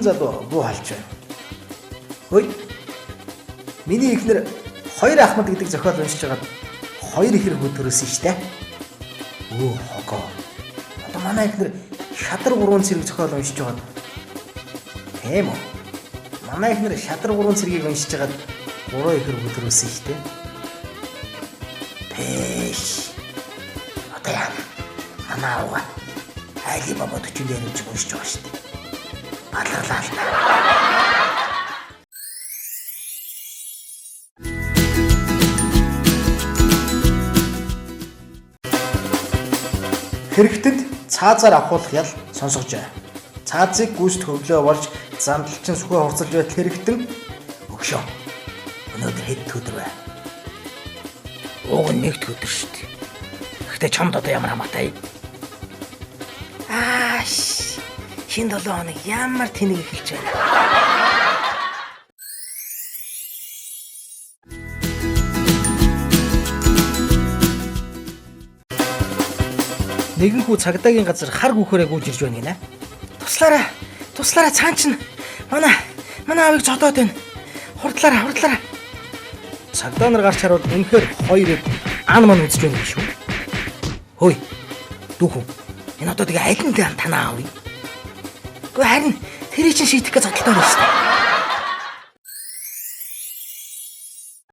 бурхан залуу буу халж байна. Хөөе. Миний эхнэр хоёр ахмад гэдэг зохиол уншиж байгаад хоёр ихэр хүү төрөөсөн штэ. Өө хогоо. Одоо манай эхнэр шадар 3 цэрэг зохиол уншиж байгаад тийм үү? Манай эхнэр шадар 3 цэрэгийг уншиж байгаад 3 ихэр хүү төрөөсөн штэ. Тэш. Одоо яа. Манай аваа Али баба 40 дээр нь уншиж байгаа штэ. Баларлаа л та. Хэрэгтэд цаазаар авахулах ял сонсгожээ. Цаазыг гүйцэд хөвлөө болж зандалчин сүхэ хурцлж байтал хэрэгтэн өгшөө. Өнөөдөр хэд өдөр вэ? Уг нь нэгд өдөр шүү дээ. Гэхдээ чамд одоо ямар хамаатай? Шинэ 7 хоног ямар тэнэг эхэлж байна. Нэгэн хүү цагдаагийн газар хар гүхээрээ гүйж ирж байна гинэ. Туслаараа цаан чинь манай аавыг зодоод байна. Хурдлаараа. Цагдаа нар гарч харвал үнэхээр хоёрыг ан ман үзэж байна шүү. Хөөе. Дүүхүү. Энэ одоо тэгээ аль нь танаа аав юм? Гэхдээ харин тэрийг чинь шийдэх гэж зодтолтой байна шүү дээ.